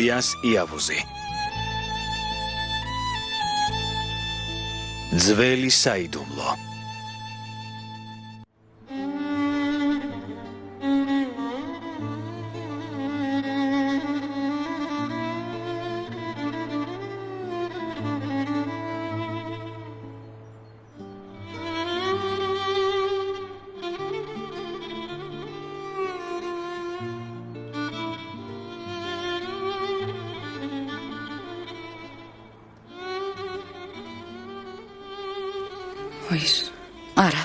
ბიას იავუზი. ძველი საიდუმლო. არა.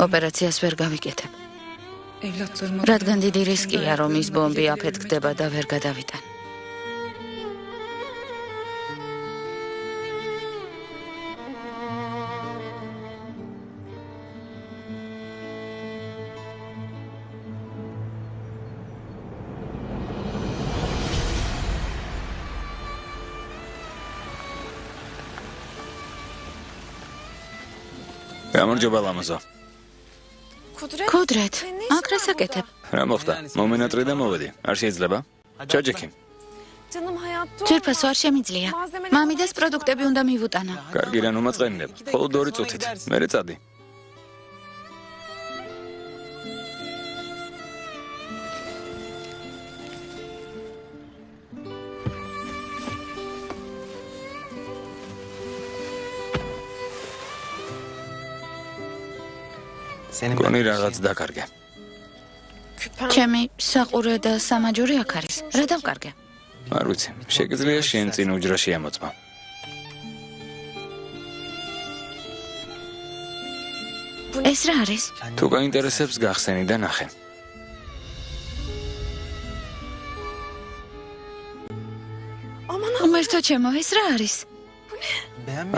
ოპერაციას ვერ გავიკეთებ. რადგან დიდი რისკია, რომ ის ბომბი აფეთქდება და ვერ გადავიტან. გამარჯობა ლამაზო. კუდრეთ, აკრას აკეთებ. რა მოხდა? მომენატრე და მოვედი. არ შეიძლება? ჩაჯექი. ძვირფასო არ შემიძლია. მამიდას პროდუქტები უნდა მივუტანო. კარგი რა ნომაწყენინებ. მხოლოდ 2 წუთით. მერე წადი. გონი რაღაც დაკარგე. ჩემი საყურე და სამაჯური აქ არის. რა დავკარგე? არ ვიცი. შეგიძლია შენ წინ უჯრაში ამოწმა. ეს რა არის? თუ გაინტერესებს გახსენი და ნახე. უმერთო ჩემო, ეს რა არის?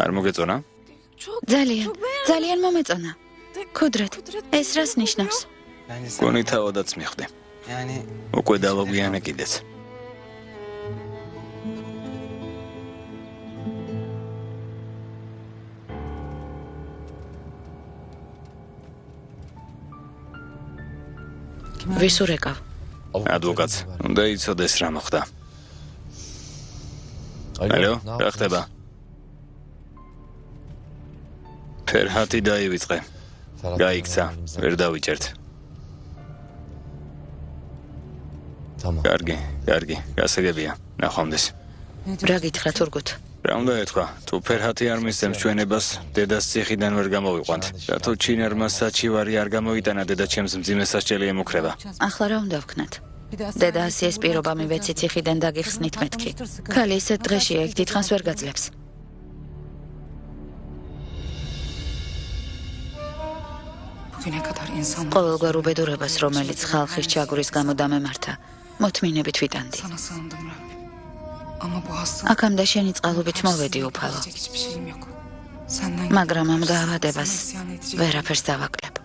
არ მოგეწონა? ძალიან მომეწონა. კუდრეთ, ეს რას ნიშნავს? გონი თავადაც მიხვდი. უკვე დავაგვიანე კიდეც. ვის ურეკავ? ადვოკატს. უნდა იცოდეს რა მოხდა. ალო, რა ხდება? ფერჰათი დაივიწყე. გაიქცა, ვერ დავიჭერთ. კარგი, გასაგებია, ნახვამდის. რა გითხრა თურგუთ? რა უნდა ეთქვა, თუ ფერჰათი არ მისცემს ჩვენებას, დედას ციხიდან ვერ გამოვიყვანთ. და თუ ჩინარმა საჩივარი არ გამოიტანა, დედა ჩემს მძიმე სასჯელი ემუქრება. ახლა რა უნდა ვქნათ? დედა ასიეს პირობა მივეცი ციხიდან დაგიხსნით მეთქი. ქალი ისეთ დღეშია, იქ დიდხანს ვერ გაძლებს. ყოველგვარ უბედურებას, რომელიც ხალხის ჩაგვრის გამო დამემართა, მოთმინებით ვიტანდი. აქამდე შენი წყალობით მოვედი უფალო. მაგრამ ამ დაავადებას ვერაფერს დავაკლებ.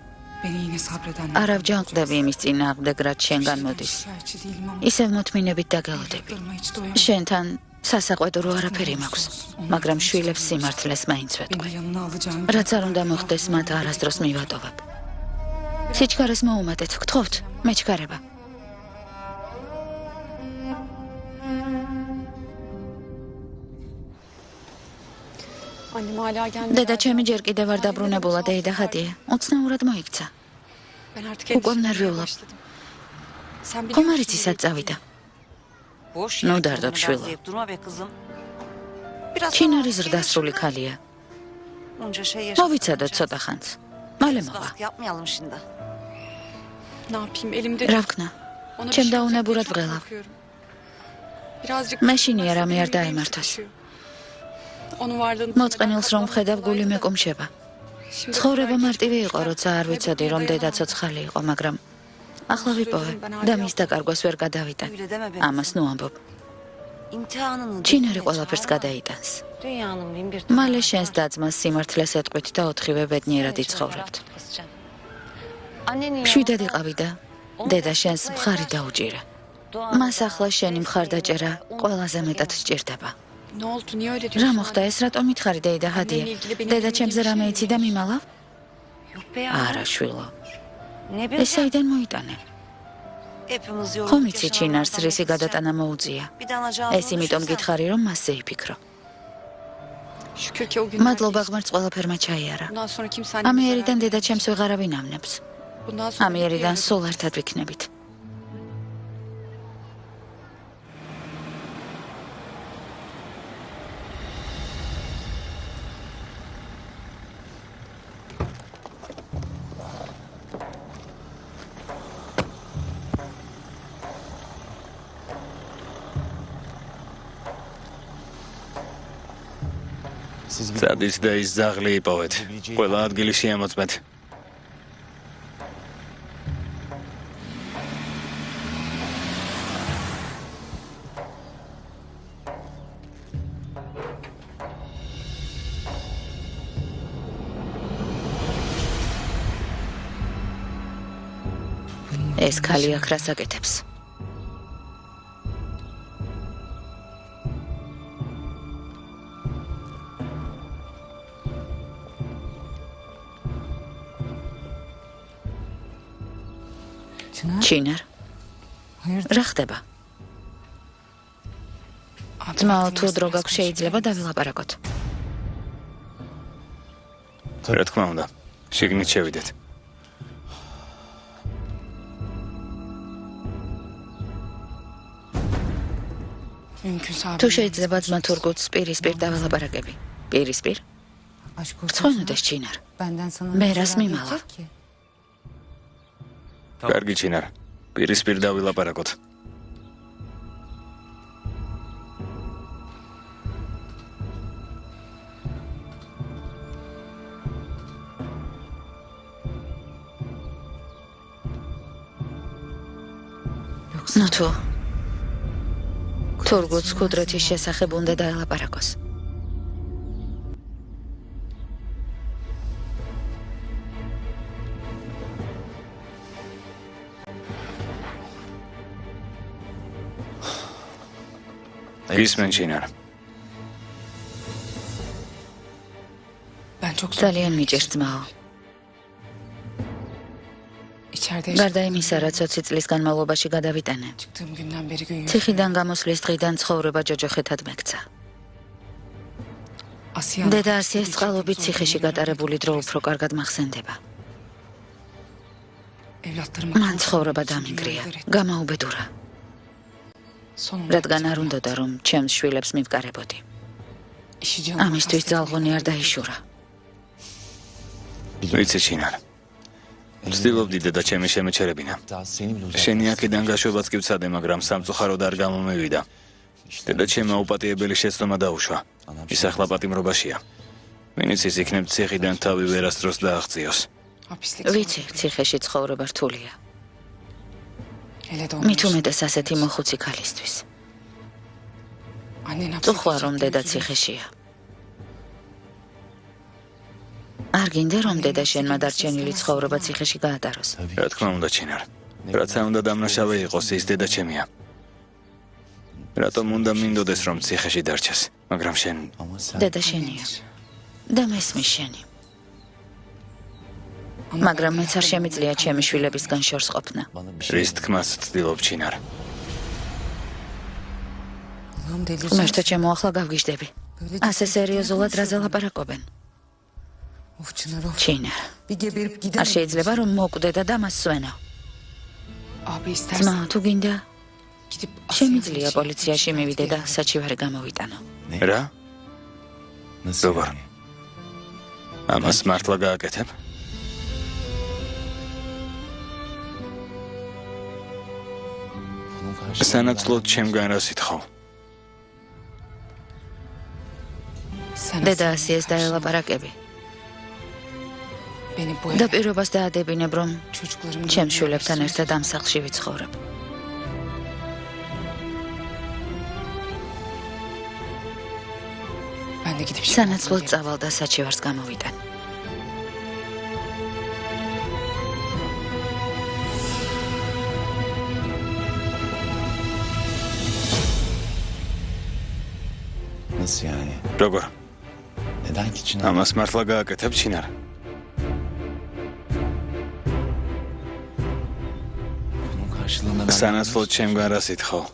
არ ავჯანყდები იმის წინააღმდეგ, რაც შენგან მოდის. ისევ მოთმინებით დაგელოდები. შენთან სასაყვედურო არაფერი მაქვს, მაგრამ შვილებს სიმართლეს მაინც ვეტყვი. რაც არ უნდა მოხდეს, მათ არასდროს მივატოვებ. სიჩქარეს მოუმატეთ, გთხოვთ, მეჩქარება. დედა ჩემი ჯერ კიდევ არ დაბრუნებულა და ხადია. უცნაურად მოიქცა. უკვე ნერვიულობ. ხომ არ იცი სად წავიდა? ნუ დარდობ შვილო. ჩინარი ზრდასრული ქალია. მოვიცადოთ ცოტა ხანს. მალე მოვა. რა ვქნა? ჩემ დაუნებურად ვღელავ. მაშინია რამე არ დაემართოს. მოწყენილს რომ ვხედავ, გული მეკუმშება. ცხოვრება მარტივი იყო, როცა არ ვიცოდი, რომ დედა ცოცხალი იყო, მაგრამ ახლა ვიპოვე და მის დაკარგვას ვერ გადავიტან. ამას ნუ ამბობ. ჩინარი ყველაფერს გადაიტანს. მალე შენს დაძმას სიმართლეს ეტყვით და 4-ვე ბედნიერად იცხოვრებთ. მშვიდად იყავი და დედა შენს მხარი დაუჭირა. მას ახლა შენი მხარდაჭერა ყველაზე მეტად სჭირდება. რა მოხდა, ეს რატომ მითხარი დეიდა ხადია? დედა ჩემზე რამე იცი და მიმალავ? არა შვილო. ეს საიდან მოიტანე? ხომ იცი ჩინარს რისი გადატანა მოუწია? ეს იმიტომ გითხარი, რომ მასზე იფიქრო. მადლობა ღმერთს ყველაფერმა ჩაიარა. ამიერიდან დედაჩემს ვეღარავინ ამნებს. ამიერიდან სულ ერთად ვიქნებით. წადით და ის ზაღლი იპოვეთ. ყველა ადგილი შეამოწმეთ. ეს ქალი აქ რას აკეთებს? ჩინარ, რა ხდება? ძმაო, თუ დრო გაქვს შეიძლება დავილაპარაკოთ. რა თქმა უნდა, შიგნით შევიდეთ. თუ შეიძლება ძმა თურგუთს პირისპირ დავილაპარაკები. პირისპირ? რწმუნდეს ჩინარ. მე რას მიმალა? კარგი ჩინარ, პირისპირ დავილაპარაკოთ. ნუ თურგუთს კუდრეთის შესახებ უნდა დაელაპარაკოს. გისმენ ჩინარ. ძალიან მიჭირს ძმაო. გარდა იმისა, რაც 20 წლის განმავლობაში გადავიტანე. ციხიდან გამოსვლის დღიდან ცხოვრება ჯოჯოხეთად მეკცა. დედა ასიას წყალობით ციხეში გატარებული დრო უფრო კარგად მახსენდება. მან ცხოვრება დამიგრია, გამაუბედურა. რადგან არ უნდოდა რომ ჩემს შვილებს მივკარებოდი. ამისთვის ძალღონი არ დაიშურა. ვიცი ჩინარ. ვცდილობდი დედა ჩემი შემეჩერებინა. შენი აქედან გაშვებაც კი ვცადე, მაგრამ სამწუხაროდ არ გამომივიდა. დედა ჩემმა უპატიებელი შეცდომა დაუშვა. ის ახლა პატიმრობაშია. ვინც ის იქნებ ციხიდან თავი ვერასდროს დააღწიოს. ვიცი, ციხეში ცხოვრება რთულია. მით უმეტეს ასეთი მოხუცი ქალისთვის. წუხლა რომ დედა ციხეშია. არ გინდა რომ დედა შენმა დარჩენილი ცხოვრება ციხეში გაატაროს? რა თქმა უნდა ჩინარ. რაცა უნდა დამნაშავე იყოს, ის დედა ჩემია. რატომ უნდა მინდოდეს რომ ციხეში დარჩეს? მაგრამ შენ დედა შენია და მესმის შენი. მაგრამ მეც არ შემიძლია ჩემი შვილებისგან შორს ყოფნა. რის თქმას ვცდილობ ჩინარ. ღმერთო ჩემო, ახლა გავგიჟდები. ასე სერიოზულად რაზე ლაპარაკობენ? ჩინარ, არ შეიძლება რომ მოკვდე და დამასვენო. ძმა, თუ გინდა შემიძლია პოლიციაში მივიდე და საჩივარი გამოვიტანო. რა? როგორ? ამას მართლა გააკეთებ? სანაცვლოდ ჩემგან რა სითხავ? დედა ასიას დაელაპარაკები. და პირობას დაადებინებ, რომ ჩემს შვილებთან ერთად ამ სახლში ვიცხოვრებ. სანაცვლოდ წავალ და საჩივარს გამოვიტან. როგორ? ამას მართლა გააკეთებ ჩინარ? სანაცვლოდ ჩემგან რას ითხოვ?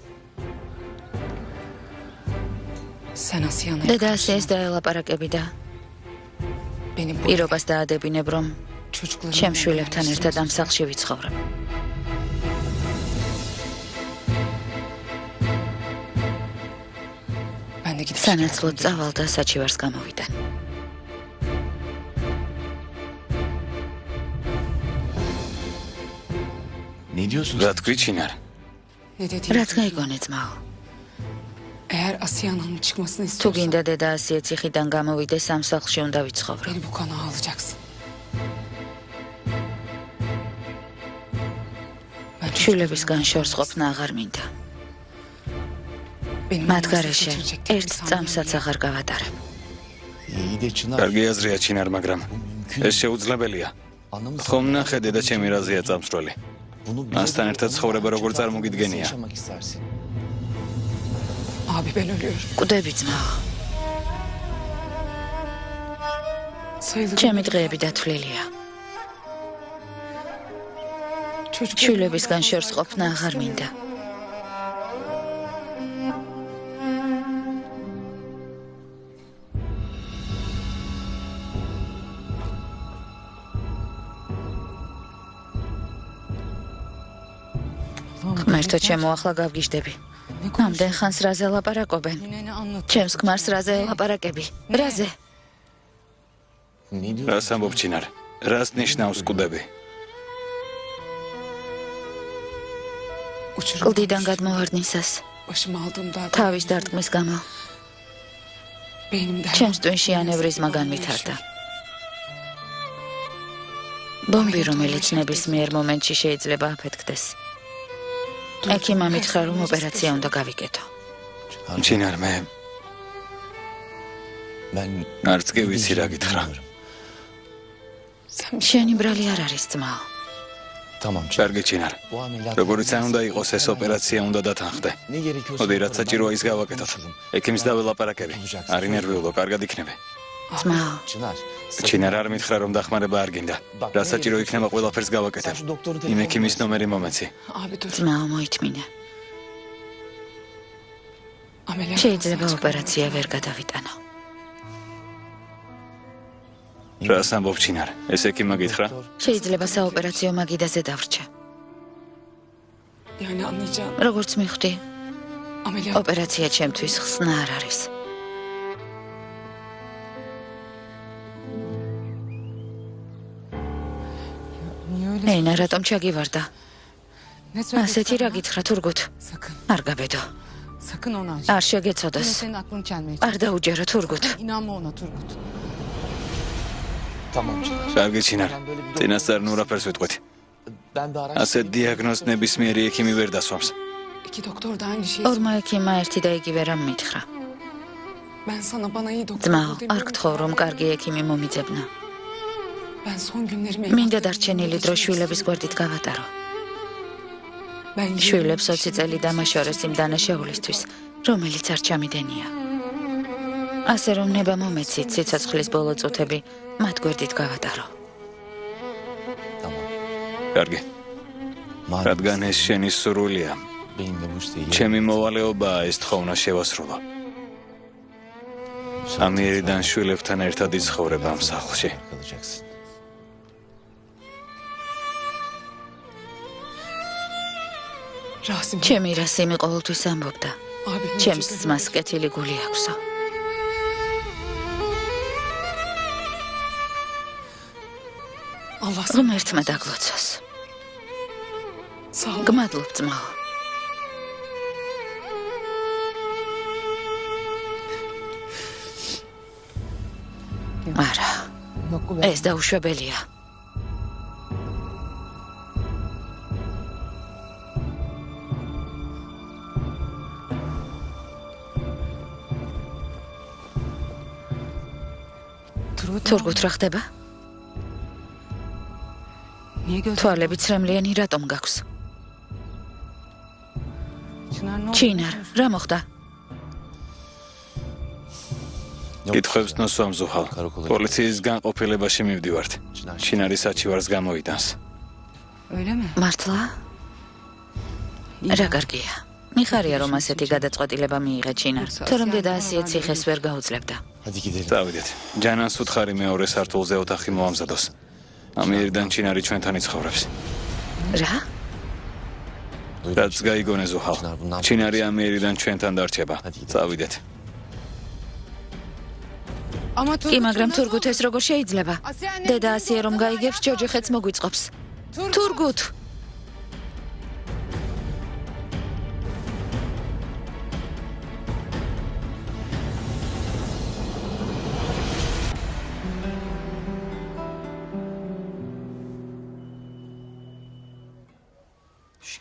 დედა ასეეს დაელაპარაკები და პირობას დაადებინებ, რომ ჩემ შვილებთან ერთად ამ სახლში ვიცხოვრებ. სანაცვლოდ წავალ და საჩივარს გამოვიდან. რა თქვი ჩინარ? რაც გაიგონე ძმაო. თუ გინდა დედა ასიე ციხიდან გამოვიდეს, ამ სახლში უნდა ვიცხოვრო. შვილებისგან შორს ყოფნა აღარ მინდა. მათ გარეშე ერთ წამსაც აღარ გავატარებ. კარგი აზრია ჩინარ, მაგრამ ეს შეუძლებელია. ხომ ნახე დედა ჩემი რაზეა წამსვლელი. მასთან ერთად ცხოვრება როგორ წარმოგიდგენია? კვდები ძმაო. ჩემი დღეები დათვლილია. შვილებისგან შორს ყოფნა აღარ მინდა. ღმერთო ჩემო, ახლა გავგიჟდები. ამდენ ხანს რაზე ლაპარაკობენ? ჩემს ქმარს რაზე ელაპარაკები? რაზე? რას ამბობ ჩინარ? რას ნიშნავს კვდები? კლდიდან გადმოვარდნისას, თავის დარტყმის გამო, ჩემს ტვინში ანევრიზმა განვითარდა. ბომბი, რომელიც ნებისმიერ მომენტში შეიძლება აფეთქდეს. ექიმმა მითხრა, რომ ოპერაცია უნდა გავიკეთო. ჩინარ, მე არც კი ვიცი რა გითხრა. შენი ბრალი არ არის ძმაო. კარგი ჩინარ, როგორიც არ უნდა იყოს, ეს ოპერაცია უნდა დათანხდე. მოდი, რაც საჭიროა ის გავაკეთოთ. ექიმს დაველაპარაკები. არ ინერვიულო, კარგად იქნება. ძმაო, ჩინარ, არ მითხრა, რომ დახმარება არ გინდა. რა საჭირო იქნება, ყველაფერს გავაკეთებ. იმ ექიმის ნომერი მომეცი. ძმაო, მოითმინე. შეიძლება ოპერაცია ვერ გადავიტანო. რას ამბობ ჩინარ? ეს ექიმმა გითხრა? შეიძლება საოპერაციო მაგიდაზე დავრჩა. როგორც მიხვდი, ოპერაცია ჩემთვის ხსნა არ არის. ენა, რატომ ჩაგივარდა? ასეთი რა გითხრა თურგუთ? არ გაბედო. არ შეგეცოდეს. არ დაუჯერო თურგუთ. კარგი ჩინარ, წინასწარ ნურაფერს ვიტყვით. ასეთ დიაგნოზს ნებისმიერი ექიმი ვერ დასვამს. ორმა ექიმმა ერთი და იგივე რამ მითხრა. ძმაო, არ გთხოვ, რომ კარგი ექიმი მომიძებნა. მინდა დარჩენილი დრო შვილების გვერდით გავატარო. შვილებს 20 წელი დამაშორეს იმ დანაშაულისთვის, რომელიც არ ჩამიდენია. ასე რომ ნება მომეცით, სიცოცხლის ბოლო წუთები მათ გვერდით გავატარო. კარგი. რადგან ეს შენი სურვილია, ჩემი მოვალეობაა ეს თხოვნა შევასრულო. ამიერიდან შვილებთან ერთად იცხოვრება ამ სახლში. ჩემი რასიმი ყოველთვის ამბობდა, ჩემს ძმას კეთილი გული აქვსო. ღმერთმა დაგლოცოს. გმადლობ ძმაო. არა, ეს დაუშვებელია. თურგუთ რა ხდება? თვალები ცრემლიანი რატომ გაქვს? ჩინარ, რა მოხდა? კითხვებს ნოსვამ ზუხალ. პოლიციის განყოფილებაში მივდივართ. ჩინარის საჩივარს გამოიტანს. მართლა? რა კარგია. მიხარია რომ ასეთი გადაწყვეტილება მიიღე ჩინარ. თორემ დედა ასიე ციხეს ვერ გაუძლებდა. წავიდეთ. ჯანანს უთხარი მეორე სართულზე ოთახი მოამზადოს. ამიერიდან ჩინარი ჩვენთან იცხოვრებს. რა? რაც გაიგონე ზუჰალ. ჩინარი ამიერიდან ჩვენთან დარჩება. წავიდეთ. კი, მაგრამ თურგუთ ეს როგორ შეიძლება? დედა ასიე რომ გაიგებს, ჯოჯოხეთს მოგვიწყობს. თურგუთ!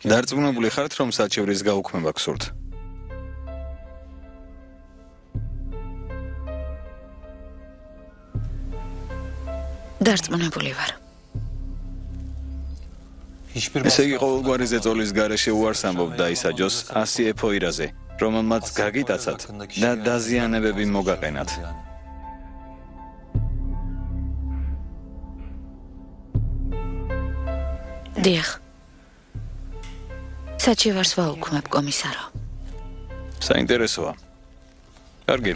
დარწმუნებული ხართ, რომ საჩევრის გაუქმება გსურთ? დარწმუნებული ვარ. ესე იგი ყოველგვარი ზეწოლის გარეშე უარს ამბობ დაისაჯოს ასიე ფოირაზე, რომელმაც გაგიტაცათ და დაზიანებები მოგაყენათ. დიახ. საჩივარს ვაუქმებ, კომისარო. საინტერესოა. კარგი.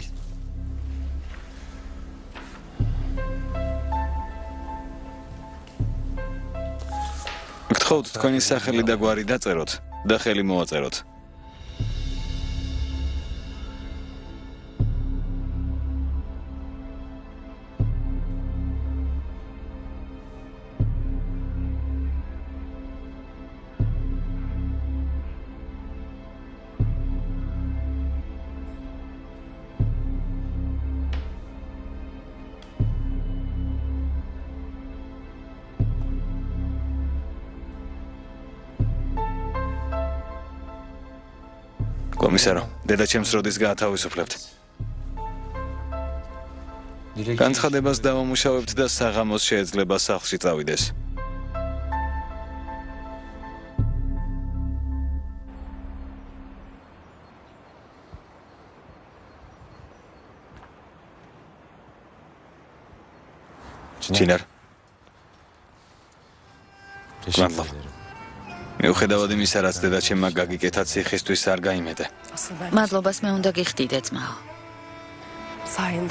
გთხოვთ თქვენი სახელი და გვარი დაწეროთ და ხელი მოვაწეროთ. კომისარო, დედაჩემს როდის გაათავისუფლებთ? განცხადებას დავამუშავებთ და საღამოს შეეძლება სახლში წავიდეს. ჩინარ. მადლობა. მიუხედავად იმისა, რაც დედაჩემმა გაგიკეთა ციხისთვის არ გაიმეტე. მადლობას მე უნდა გიხდიდე, ძმაო.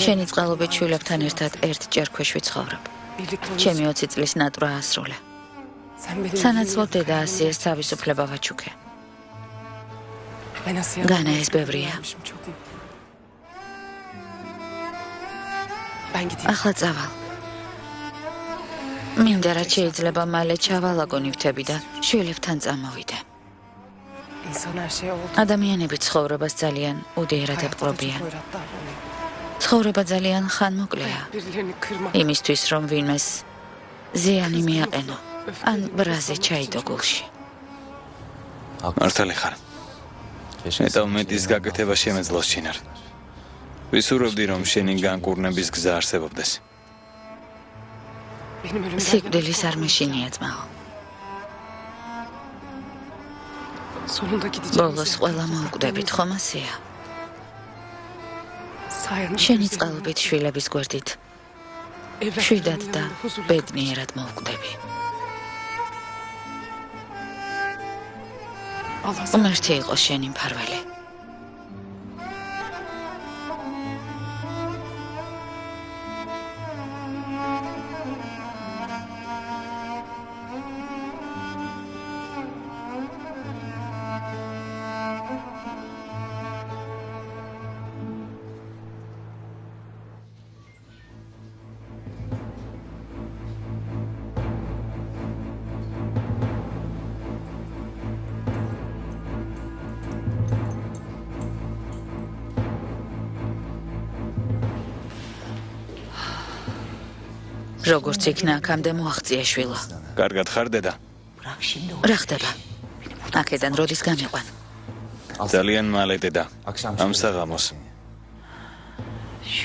შენი წყალობით შვილებთან ერთად ერთჯერ ქვეშ ვიცხოვრობ. ჩემი 20 წლის ნატრა ასრულე. სანაცვლოდ დედა ასიეს თავისუფლება ვაჩუქე. განა ეს ბევრია. ახლა წავალ. მინდა რაც შეიძლება მალე ჩავალაგო ნივთები და შვილებთან წამოვიდე. ადამიანები ცხოვრებას ძალიან უდიერად აპყრობიან. ცხოვრება ძალიან ხანმოკლეა. იმისთვის რომ ვინმეს ზიანი მიაყენო, ან ბრაზე ჩაიდო გულში. მართალი ხარ. მეტის გაკეთება შემეძლოს ჩინარ. ვისურვებდი რომ შენი განკურნების გზა არსებობდეს. სიკვდილის არ მეშინია, ძმაო. ბოლოს ყველა მოუკვდებით, ხომ ასეა? შენი წყალობით შვილების გვერდით შვიდად და ბედნიერად მოუკვდები. ღმერთი იყოს შენი მფარველი. როგორც იქნა აქამდე მოაღწია შვილო. კარგად ხარ დედა? რა ხდება? აქედან როდის გამიყვან? ძალიან მალე დედა. ამ საღამოს.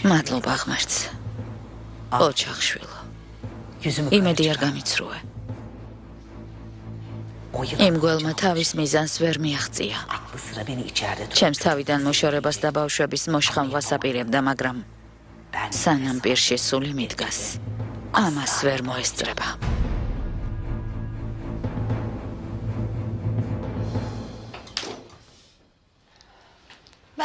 მადლობა ღმერთს. ოჩახ შვილო. იმედი არ გამიცრუე. იმ გველმა თავის მიზანს ვერ მიაღწია. ჩემს თავიდან მოშორებას და ბავშვების მოშხამ ვასაპირებდა, მაგრამ სანამ პირში სული მიდგას. ამას ვერ მოესწრება.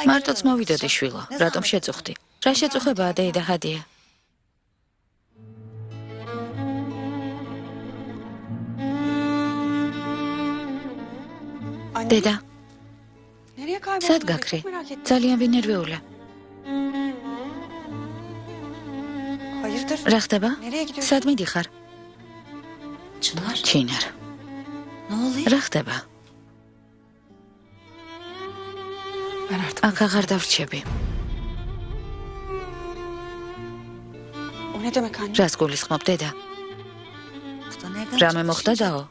მარტოც მოვიდოდი შვილო, რატომ შეწუხდი? რა შეწუხებაა დეიდა ჰადია? დედა, სად გაქრი? ძალიან ვინერვეულა. რა ხდება? სად მიდიხარ? ჩინარ. რა ხდება? აქ აღარ დავრჩები. რას გულისხმობ, დედა? რამე მოხდა დაო?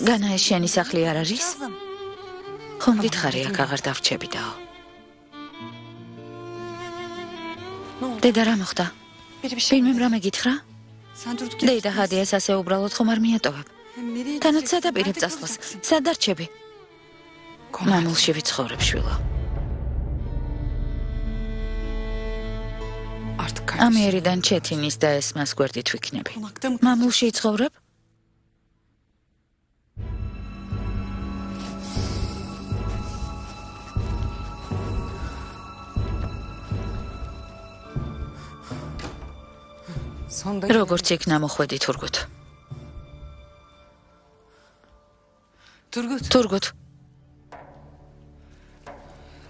განა ეს შენი სახლი არ არის? ხომ გითხარი აქ აღარ დავრჩები დაო? დედა რა მოხდა? ვინმემ რამე გითხრა? დეიდა ჰადიას ასე უბრალოდ ხომ არ მიატოვებ? თანაც სად აპირებ წასვლას? სად დარჩები? მამულში ვიცხოვრებ შვილო. ამიერიდან ჩეთინის და ესმას გვერდით ვიქნები. მამულში იცხოვრებ? როგორც იქნა მოხვედი თურგუთ. თურგუთ.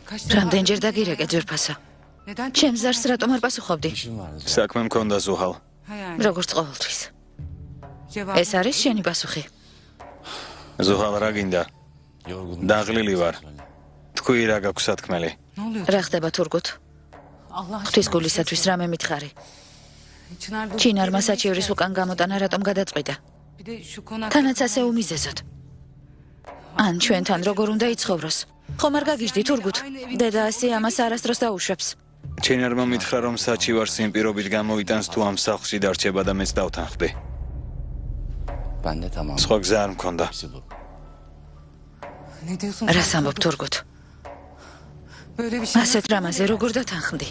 რამდენჯერ დაგირეკე ძვირფასა? ჩემს ზარს რატომ არ პასუხობდი? საქმე მქონდა ზუჰალ. როგორც ყოველთვის. ეს არის შენი პასუხი? ზუჰალ რა გინდა? დაღლილი ვარ. თქვი რა გაქვს სათქმელი? რა ხდება თურგუთ? ღვთის გულისათვის რამე მითხარი? ჩინარმა საჩივრის უკან გამოტანა რატომ გადაწყვიტა? თანაც ასე უმიზეზოდ. ან ჩვენთან როგორ უნდა იცხოვროს? ხომ არ გაგიჟდი თურგუთ? დედა ასე ამას არასდროს დაუშვებს. ჩინარმა მითხრა რომ საჩივარს იმ პირობით გამოიტანს თუ ამ სახლში დარჩება და მეც დავთანხმდი. სხვა გზა არ მქონდა. რას ამბობ თურგუთ? ასეთ რამაზე როგორ დათანხმდი?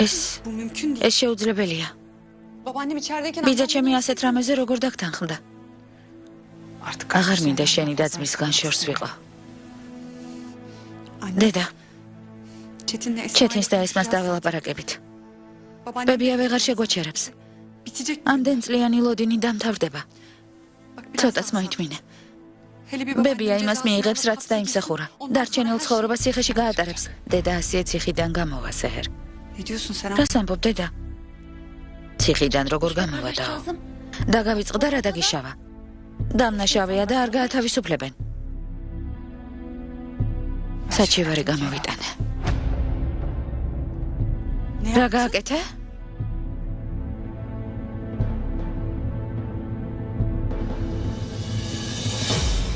ეს შეუძლებელია. ბიძა ჩემი ასეთ რამეზე როგორ დაგთანხმდა? აღარ მინდა შენი და ძმისგან შორს ვიყო. დედა, ჩეთინს და ესმას დაველაპარაკებით. ბებია ვეღარ შეგვაჩერებს. ამდენ წლიანი ლოდინი დამთავრდება. ცოტაც მოითმინე. ბებია იმას მიიღებს, რაც დაიმსახურა. დარჩენილ ცხოვრებას ციხეში გაატარებს. დედა ასეე ციხიდან გამოვა სეჰერ. რას ამბობ, დედა? ციხიდან როგორ გამოვა დაო? დაგავიწყდა რა დაგიშავა? დამნაშავეა და არ გაათავისუფლებენ. საჩივარი გამოვიტანე. რა გააკეთე?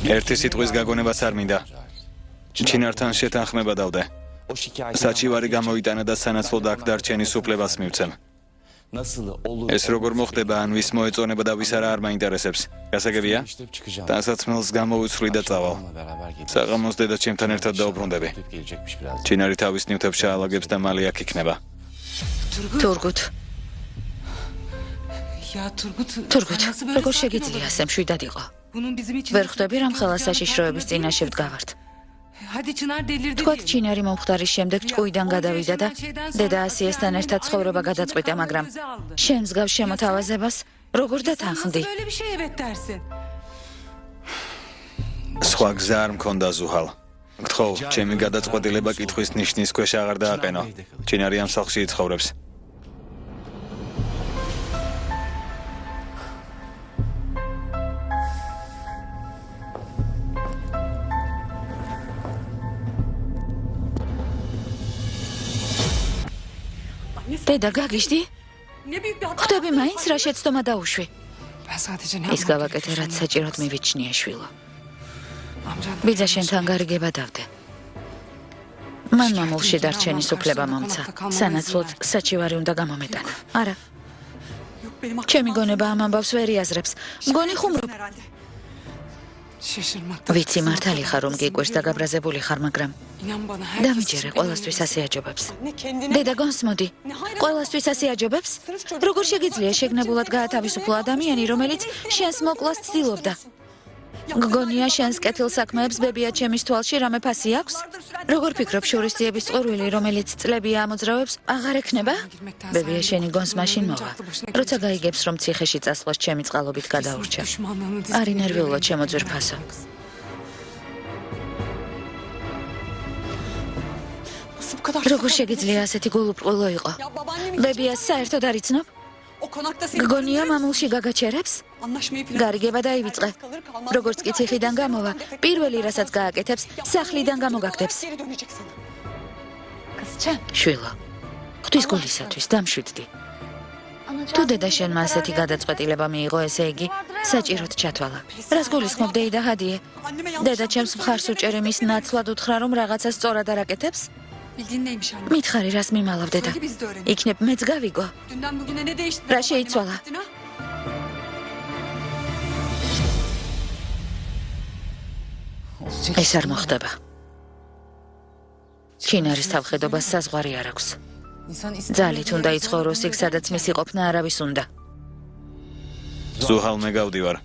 ერთი სიტყვის გაგონებას არ მინდა. ჩინართან შეთანხმება დავდე. საჩივარი გამოიტანა და სანაცვლოდ აქ დარჩენის უფლებას მივცემ. ეს როგორ მოხდება, ან ვის მოეწონება და ვის არა არ მაინტერესებს. გასაგებია? ტანსაცმელს გამოვიცვლი და წავალ. საღამოს დედა ჩემთან ერთად დაუბრუნდები. ჩინარი თავის ნივთებს ჩაალაგებს და მალე აქ იქნება. თურგუთ. თურგუთ, როგორ შეგიძლია ასე მშვიდად იყო? ვერ ხვდები რამ ხელა საშიშროების წინაშე ვდგავართ? თქვათ ჩინარი მომხდარის შემდეგ ჭკუიდან გადავიდა და დედა ასიესთან ერთად ცხოვრება გადაწყვიტა, მაგრამ შენ მსგავს შემოთავაზებას როგორ დათანხმდი? სხვა გზა არ მქონდა ზუჰალ. გთხოვ, ჩემი გადაწყვეტილება კითხვის ნიშნის ქვეშ აღარ დააყენო. ჩინარი ამ სახლში იცხოვრებს. დედა, გაგიჟდი? ხვდები მაინც რა შეცდომა დაუშვი? ის გავაკეთე, რაც საჭიროდ მივიჩნია შვილო. ბიძა შენთან გარიგება დავდე. მან მამულში დარჩენის უფლება მომცა. სანაცვლოდ საჩივარი უნდა გამომეტანა. არა. ჩემი გონება ამ ამბავს ვერ იაზრებს. მგონი ხუმრობ. ვიცი მართალი ხარ, რომ გიკვირს და გაბრაზებული ხარ, მაგრამ დამიჯერე, ყველასთვის ასე აჯობებს. დედა, გონსმოდი, ყველასთვის ასე აჯობებს? როგორ შეგიძლია შეგნებულად გაათავისუფლო ადამიანი, რომელიც შენს მოკლას ცდილობდა? გგონია შენს კეთილ საქმეებს ბებია ჩემის თვალში რამე ფასი აქვს? როგორ ფიქრობ შურისძიების წყურვილი, რომელიც წლებია ამოძრავებს, აღარ ექნება? ბებია შენი გონს მაშინ მოვა. როცა გაიგებს, რომ ციხეში წასვლას ჩემი წყალობით გადაურჩა. არ ინერვიულად შემოძვირფასო. როგორ შეგიძლია ასეთი გულუბრყვილო იყო? ბებია საერთოდ არ იცნობ? გგონია მამულში გაგაჩერებს? გარიგება დაივიწყე. როგორც კი ციხიდან გამოვა, პირველი რასაც გააკეთებს, სახლიდან გამოგაგდებს. შვილო, ღვთის გულისათვის დამშვიდდი. თუ დედა შენმა ასეთი გადაწყვეტილება მიიღო, ესე იგი, საჭიროდ ჩათვალა. რას გულისხმობ, დეიდა ჰადიე? დედა ჩემს მხარს უჭერი მის ნაცვლად უთხრა, რომ რაღაცა სწორად არ აკეთებს? მითხარი, რას მიმალავ, დედა? იქნებ მეც გავიგო. რა შეიცვალა? ეს არ მოხდება. ჩინარის თავხედობას საზღვარი არ აქვს. ძალით უნდა იცხოვროს იქ, სადაც მისი ყოფნა არავის უნდა. ზუჰალ მე გავდივარ.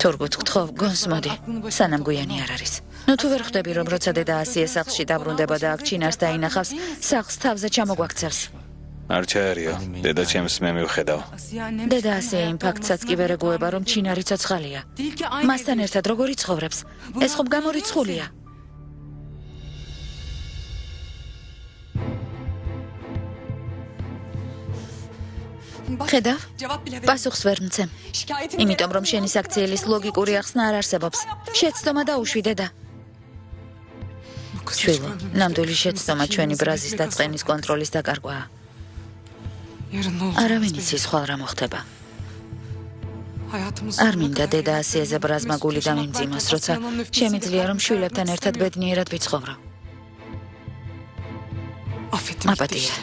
თურგუთ, გთხოვ, გონს მოდი. სანამ გვიანი არ არის. ნუ თუ ვერ ხვდები, რომ როცა დედა ასიე სახლში დაბრუნდება და აქ ჩინარს დაინახავს, სახლს თავზე ჩამოგვაქცევს. არ ჩაერიო, დედა ჩემს მე მივხედავ. დედა ასიე იმ ფაქტსაც კი ვერ ეგუება, რომ ჩინარი ცოცხალია. მასთან ერთად როგორ იცხოვრებს? ეს ხომ გამორიცხულია. ხედავ? პასუხს ვერ მცემ. იმიტომ რომ შენი საქციელის ლოგიკური ახსნა არ არსებობს. შეცდომა დაუშვი, დედა. შვილო, ნამდვილი შეცდომა ჩვენი ბრაზის და წყენის კონტროლის დაკარგვაა. არავინ იცის ხვალ რა მოხდება. არ მინდა დედა ასიეზე ბრაზმა გული დამიმძიმოს, როცა შემიძლია რომ შვილებთან ერთად ბედნიერად ვიცხოვრო. აპატია.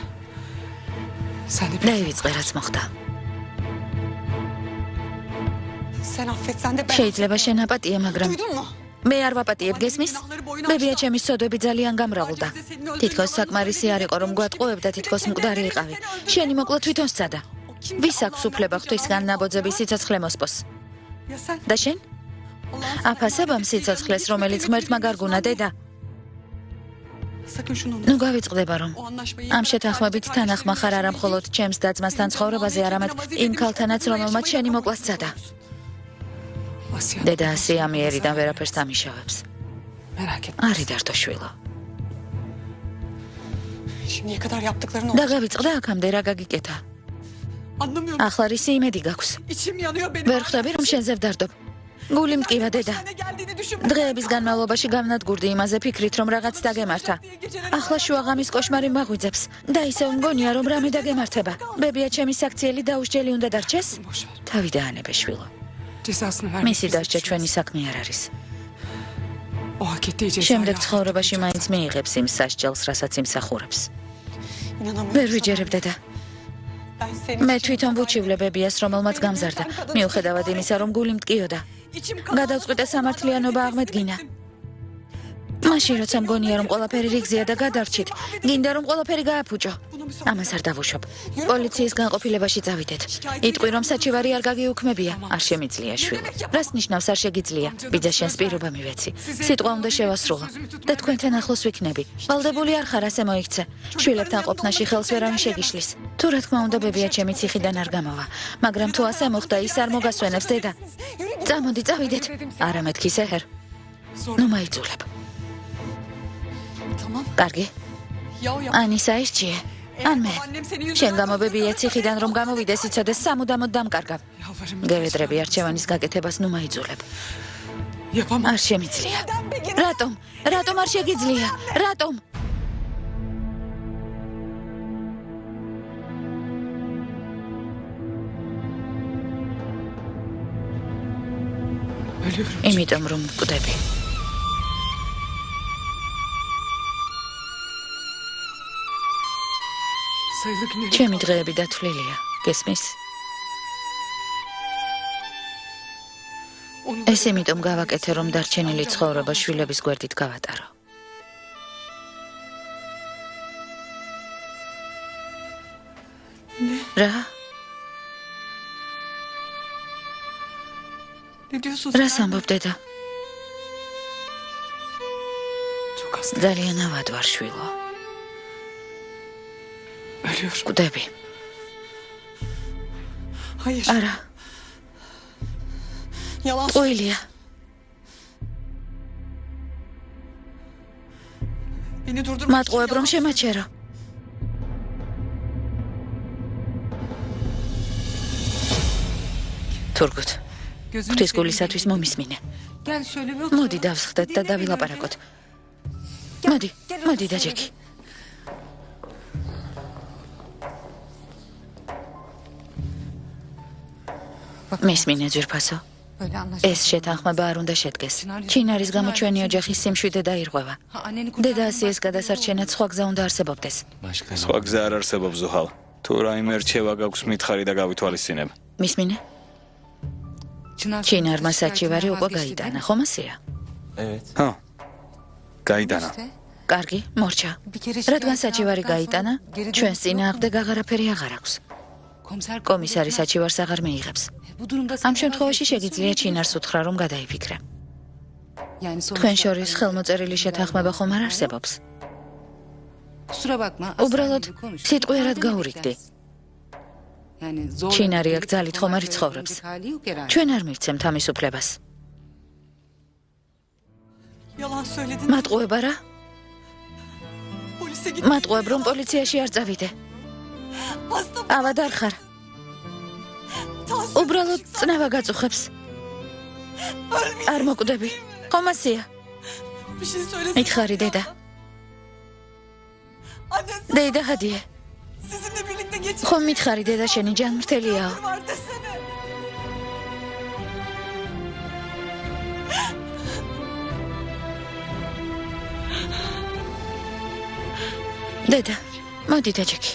დაივიწყე, რაც მოხდა. შეიძლება შენ აპატია, მაგრამ მე არ ვაპატიებ, გესმის? ბებია ჩემის სოდები ძალიან გამრავლდა. თითქოს საკმარისი არ იყო, რომ გვატყუებდა, თითქოს მკვდარი იყავი. შენი მოკლა თვითონ სცადა. ვის აქვს უფლება ღვთისგან ნაბოძების სიცოცხლე მოსპოს? და შენ? აფასებამ სიცოცხლეს, რომელიც ღმერთმა გარგუნა, დედა. ნუ გავიწყდება, რომ ამ შეთანხმებით თანახმა ხარ არა მხოლოდ ჩემს და-ძმასთან ცხოვრებაზე, არამედ იმ ქალთანაც, რომელმაც შენი მოკლა სცადა. დედა ასია ამიერიდან ვერაფერს დამიშავებს. არ იდართო, შვილო. და გავიწყდა აქამდე რა გაგიკეთა. ახლა რისი იმედი გაქვს? ვერ ხვდები, რომ შენზე ვდარდობ. გული მტკივა, დედა. დღეების განმავლობაში გავნადგურდი იმაზე ფიქრით, რომ რაღაც დაგემართა. ახლა შუაღამის კოშმარი მაღვიძებს და ისევ მგონია, რომ რამე დაგემართება. ბებია ჩემი საქციელი დაუსჯელი უნდა დარჩეს? თავი დაანებე, შვილო. მისი დასჯა ჩვენი საქმე არ არის. შემდეგ ცხოვრებაში მაინც მიიღებს იმ სასჯელს, რასაც იმსახურებს. ვერ ვიჯერებ, დედა. მე თვითონ ვუჩივლე ბებიას, რომელმაც გამზარდა, მიუხედავად იმისა, რომ გული მტკიოდა. გადავწყვიტე სამართლიანობა აღმედგინა. მაშინ როცა მგონია, რომ ყველაფერი რიგზია და გადარჩით, გინდა რომ ყველაფერი გააფუჭო. ამას არ დავუშვებ. პოლიციის განყოფილებაში წავიდეთ. იტყვი, რომ საჩივარი არ გაგიუქმებია, არ შემიძლია, შვილო. რას ნიშნავს არ შეგიძლია? ბიძა შენს პირობა მივეცი. სიტყვა უნდა შევასრულო და თქვენთან ახლოს ვიქნები. ვალდებული არ ხარ, ასე მოიქცე. შვილებთან ყოფნაში ხელს ვერავინ შეგიშლის. თუ რა თქმა უნდა, ბებია ჩემი ციხიდან არ გამოვა, მაგრამ თუ ასე მოხდა, ის არ მოგასვენებს, დედა. წამოდი, წავიდეთ. არა მეთქი, სეჰერ. ნუ მაიძულებ. კარგი. ანისა ისჩიე. ან მე. შენ გამობებია ციხიდან რომ გამოვიდეს, იცოდეს სამუდამოდ დამკარგავ. გევედრები არჩევანის გაკეთებას ნუ მაიძულებ. არ შემიძლია. რატომ? რატომ არ შეგიძლია? რატომ? იმიტომ რომ მკვდები. ჩემი დღეები დათვლილია, გესმის? ეს იმიტომ გავაკეთე, რომ დარჩენილი ცხოვრება შვილების გვერდით გავატარო. რა? რას ამბობ დედა? ძალიან ავად ვარ შვილო. კვდები. არა. ყოილია. მატყუებ რომ შემაჩერო. თურგუთ. ღვთისგულისათვის მომისმინე. მოდი დავსხდეთ და დავილაპარაკოთ. მოდი დაჯექი. მისმინე ძვირფასო. ეს შეთანხმება არ უნდა შედგეს. ჩინარის გამო ჩვენი ოჯახის სიმშვიდე დაირღვევა. დედა ასიეს გადასარჩენად სხვა გზა უნდა არსებობდეს. სხვა გზა არ არსებობს ზუჰალ. თუ რაიმე რჩევა გაქვს მითხარი და გავითვალისწინებ. მისმინე? ჩინარმა საჩივარი უკვე გაიტანა, ხომ ასეა? ხო. გაიტანა. კარგი, მორჩა. რადგან საჩივარი გაიტანა, ჩვენს წინააღმდეგ აღარაფერი აღარ აქვს. კომისარი საჩივარს აღარ მიიღებს. ამ შემთხვევაში შეგიძლია ჩინარს უთხრა, რომ გადაიფიქრე. თქვენ შორის ხელმოწერილი შეთანხმება ხომ არ არსებობს? უბრალოდ სიტყვიერად გაურიგდი. ჩინარი აქ ძალით ხომ არ იცხოვრებს. ჩვენ არ მივცემთ ამის უფლებას. მატყუებ არა? მატყუებ რომ პოლიციაში არ წავიდე. ავად არ ხარ. უბრალოდ წნევა გაწუხებს. არ მოკვდები. ხომ ასეა? მითხარი დედა. დედა ჰადიე. ხომ მითხარი დედა შენი ჯანმრთელიაო? დედა, მოდი დაჯექი.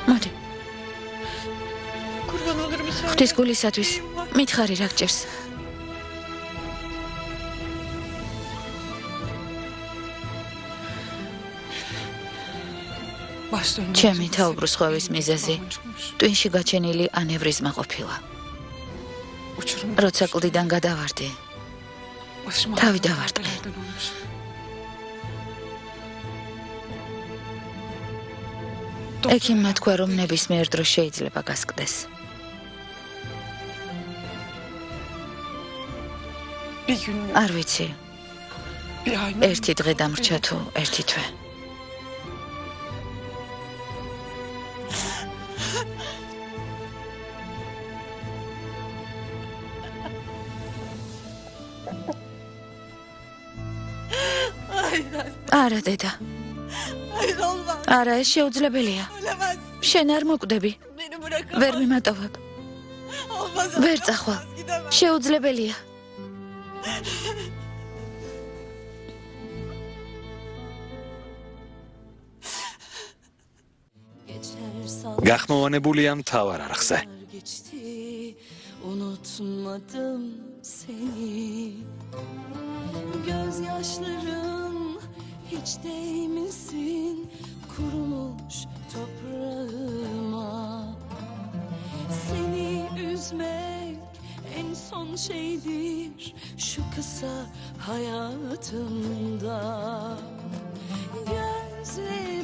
მოდი. ღვთისგულისათვის მითხარი რა გჭირს? ჩემი თაუბროს ხვევის მიზეზი ტვინში გაჩენილი ანევრიზმა ყოფილა. როცა კლდიდან გადავარდი, თავი დავარტყე. ექიმმა თქვა, რომ ნებისმიერ დროს შეიძლება გასკდეს. არ ვიცი. ერთი დღე დამრჩა თუ ერთი თვე. არა დედა. არა, ეს შეუძლებელია. შენ არ მოკვდები. ვერ მიმატოვებ. ვერ წახვალ. შეუძლებელია. გახმოვანებულია მთავარ არხზე. Unutmadım seni. Gözyaşların hiç değmesin kurumuş toprağıma. Seni üzmek en son şeydir şu kısa hayatımda. Gözlerim